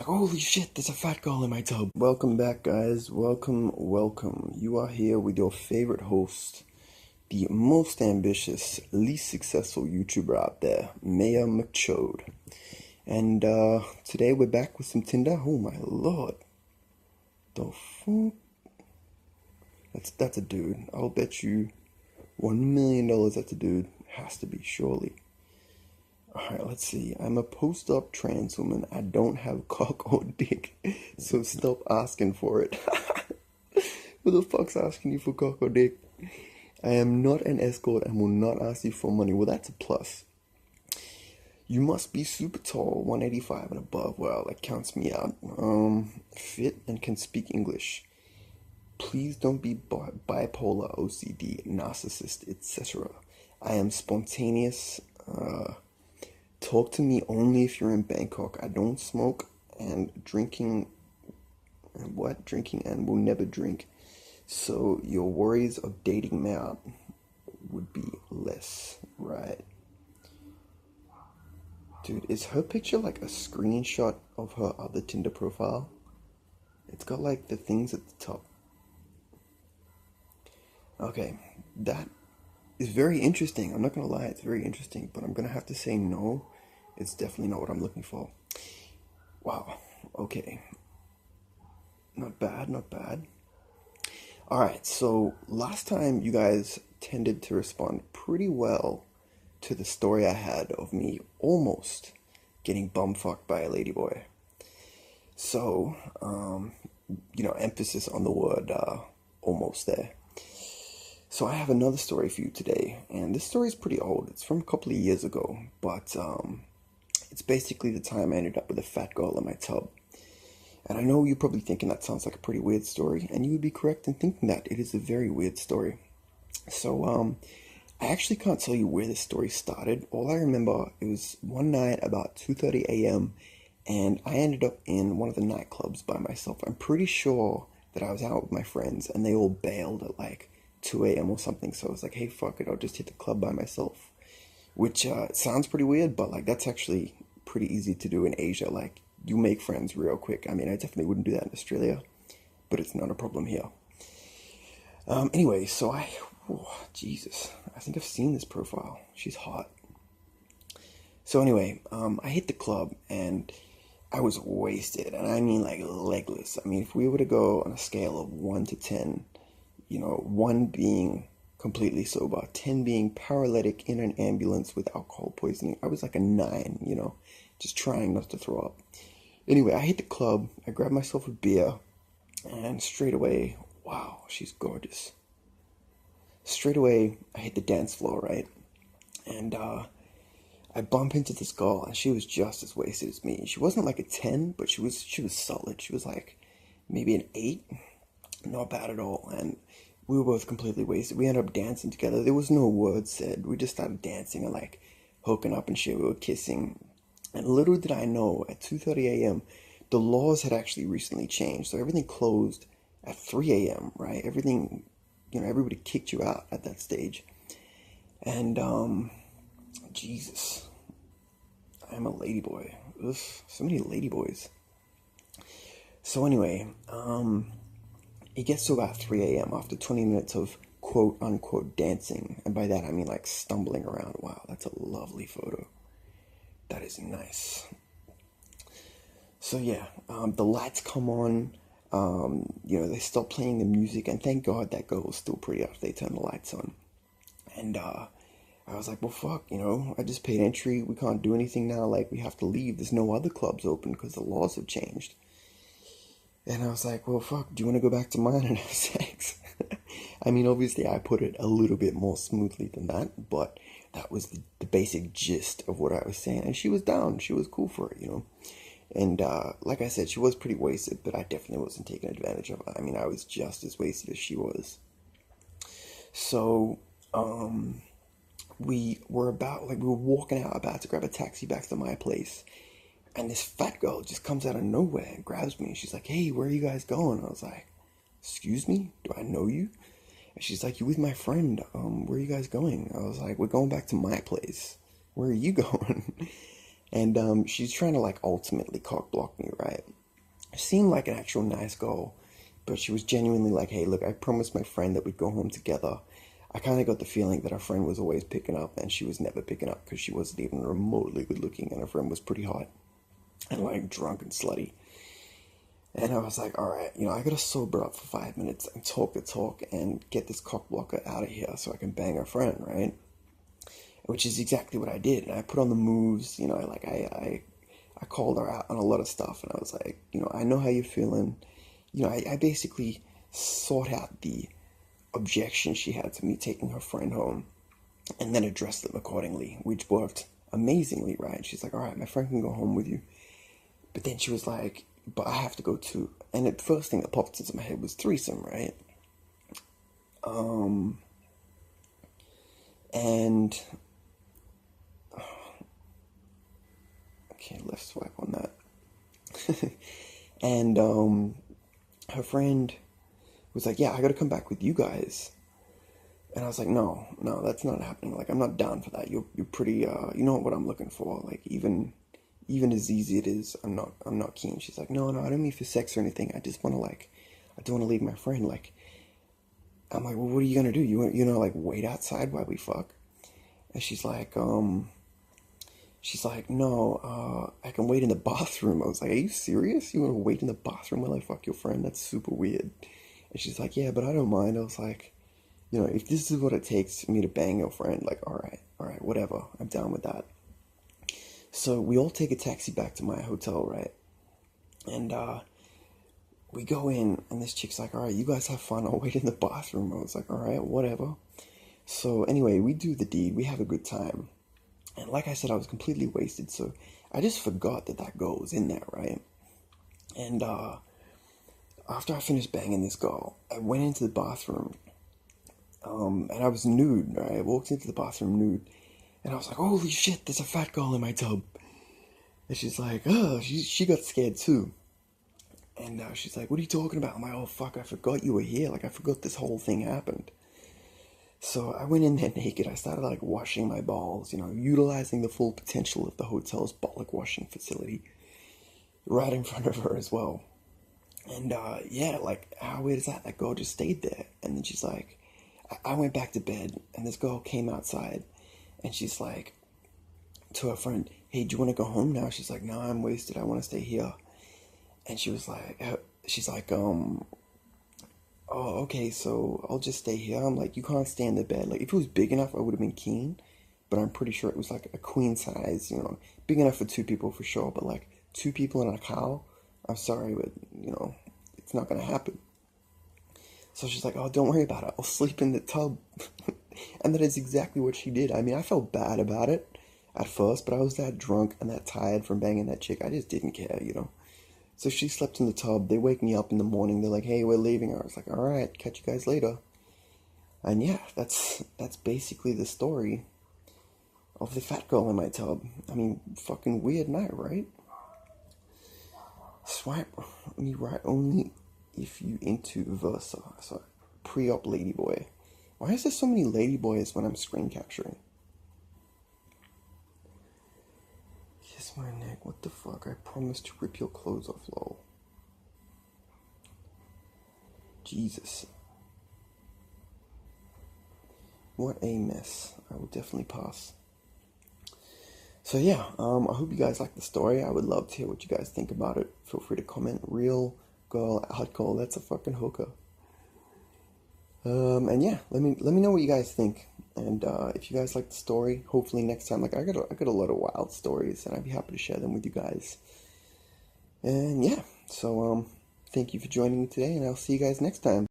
Holy shit, there's a fat girl in my tub. Welcome back, guys. Welcome. You are here with your favorite host, the most ambitious, least successful YouTuber out there, Mayor McChode. And today we're back with some Tinder. Oh my lord. The fuck? That's a dude. I'll bet you $1 million that's a dude. Has to be, surely. Alright, let's see. I'm a post-op trans woman. I don't have cock or dick, so stop asking for it. Who the fuck's asking you for cock or dick? I am not an escort and will not ask you for money. Well, that's a plus. You must be super tall, 185 and above. Well, that counts me out. Fit and can speak English. Please don't be bipolar, OCD, narcissist, etc. I am spontaneous. Talk to me only if you're in Bangkok. I don't smoke and drinking and will never drink. So your worries of dating me out would be less, right? Dude, is her picture like a screenshot of her other Tinder profile? It's got like the things at the top. Okay, that is very interesting. I'm not gonna lie, it's very interesting, but I'm gonna have to say no. It's definitely not what I'm looking for. Wow, okay. Not bad. Alright, so last time you guys tended to respond pretty well to the story I had of me almost getting bumfucked by a ladyboy. So, emphasis on the word almost there. So I have another story for you today, and this story is pretty old. It's from a couple of years ago, but it's basically the time I ended up with a fat girl in my tub. And I know you're probably thinking that sounds like a pretty weird story, and you would be correct in thinking that. It is a very weird story. So, I actually can't tell you where this story started. All I remember, it was one night about 2:30 a.m., and I ended up in one of the nightclubs by myself. I'm pretty sure that I was out with my friends, and they all bailed at like 2 a.m. or something, so I was like, hey, fuck it, I'll just hit the club by myself. Which sounds pretty weird, but like that's actually pretty easy to do in Asia. Like, you make friends real quick. I mean, I definitely wouldn't do that in Australia, but it's not a problem here. Anyway, so Jesus, I think I've seen this profile. She's hot. So anyway, I hit the club and I was wasted, and I mean like legless. I mean, if we were to go on a scale of 1 to 10, 1 being completely sober, 10 being paralytic in an ambulance with alcohol poisoning, I was like a 9, just trying not to throw up. Anyway, I hit the club, I grabbed myself a beer, and straight away, wow, she's gorgeous. Straight away, I hit the dance floor, right? And I bump into this girl, and she was just as wasted as me. She wasn't like a 10, but she was solid. She was like maybe an 8. Not bad at all. And we were both completely wasted. We ended up dancing together. There was no words said. We just started dancing and like hooking up and shit. We were kissing. And little did I know, at 2:30 a.m., the laws had actually recently changed. So everything closed at 3 a.m., right? Everything, everybody kicked you out at that stage. And, Jesus, I'm a ladyboy. Ugh, so many ladyboys. So anyway, it gets to about 3 a.m. after 20 minutes of quote-unquote dancing. And by that, I mean like stumbling around. Wow, that's a lovely photo. That is nice. So yeah, the lights come on. They stop playing the music. And thank God that girl was still pretty after they turned the lights on. And I was like, well, fuck, I just paid entry. We can't do anything now. Like, we have to leave. There's no other clubs open because the laws have changed. And I was like, well, fuck, do you want to go back to mine and have sex? I mean, obviously, I put it a little bit more smoothly than that, but that was the basic gist of what I was saying. And she was down. She was cool for it, And like I said, she was pretty wasted, but I definitely wasn't taking advantage of her. I mean, I was just as wasted as she was. So, we were walking out, about to grab a taxi back to my place. And this fat girl just comes out of nowhere and grabs me. And she's like, hey, where are you guys going? I was like, excuse me? Do I know you? And she's like, you with my friend. Where are you guys going? I was like, we're going back to my place. Where are you going? And she's trying to like ultimately cock block me, right? Seemed like an actual nice girl, but she was genuinely like, hey, look, I promised my friend that we'd go home together. I kind of got the feeling that her friend was always picking up, and she was never picking up because she wasn't even remotely good looking, and her friend was pretty hot and like drunk and slutty. And I was like, all right, I gotta sober up for 5 minutes and talk the talk and get this cock blocker out of here so I can bang her friend, right? Which is exactly what I did. And I put on the moves, I called her out on a lot of stuff, and I was like, I know how you're feeling. I basically sought out the objection she had to me taking her friend home and then addressed them accordingly, which worked amazingly, right? She's like, all right, my friend can go home with you. But then she was like, but I have to go too. And the first thing that popped into my head was threesome, right? And okay, left swipe on that. And her friend was like, yeah, I gotta come back with you guys. And I was like, no, that's not happening. Like, I'm not down for that. You're pretty, you know what I'm looking for. Like, even as easy it is, I'm not keen. She's like, no, I don't mean for sex or anything. I just want to I don't want to leave my friend. Like, I'm like, well, what are you gonna do? Like wait outside while we fuck? And she's like, no, I can wait in the bathroom. I was like, are you serious? You want to wait in the bathroom while I fuck your friend? That's super weird. And she's like, yeah, but I don't mind. I was like, if this is what it takes for me to bang your friend, like, all right, whatever. I'm down with that. So we all take a taxi back to my hotel, right? And we go in, and this chick's like, all right, you guys have fun. I'll wait in the bathroom. I was like, all right, whatever. So anyway, we do the deed. We have a good time. And like I said, I was completely wasted, so I just forgot that girl was in there, right? And after I finished banging this girl, I went into the bathroom, and I was nude, right? I walked into the bathroom nude, and I was like, holy shit, there's a fat girl in my tub. And she's like, oh, she got scared too. And she's like, what are you talking about? I'm like, oh fuck, I forgot you were here. Like, I forgot this whole thing happened. So I went in there naked. I started like washing my balls, utilizing the full potential of the hotel's bollock washing facility right in front of her as well. And yeah, like, how weird is that? That girl just stayed there. And then she's like, I went back to bed, and this girl came outside, and she's like to her friend, hey, do you want to go home now? She's like, no, I'm wasted. I want to stay here. And she's like, oh, okay, so I'll just stay here. I'm like, you can't stay in the bed. Like, if it was big enough, I would have been keen, but I'm pretty sure it was like a queen size, big enough for 2 people for sure, but like 2 people in a cow, I'm sorry, but it's not gonna happen. So she's like, oh, don't worry about it. I'll sleep in the tub. And that is exactly what she did. I mean, I felt bad about it at first, but I was that drunk and that tired from banging that chick. I just didn't care, So she slept in the tub. They wake me up in the morning. They're like, hey, we're leaving. I was like, all right, catch you guys later. And yeah, that's basically the story of the fat girl in my tub. I mean, fucking weird night, right? Swipe me right only if you into Versa. So, pre-op ladyboy. Why is there so many ladyboys when I'm screen capturing? Kiss my neck. What the fuck? I promised to rip your clothes off, lol. Jesus. What a mess. I will definitely pass. So yeah, I hope you guys like the story. I would love to hear what you guys think about it. Feel free to comment. Real girl, hot girl, that's a fucking hooker. And yeah, let me know what you guys think. And if you guys like the story, hopefully next time, like I got a lot of wild stories, and I'd be happy to share them with you guys. And yeah, so thank you for joining me today, and I'll see you guys next time.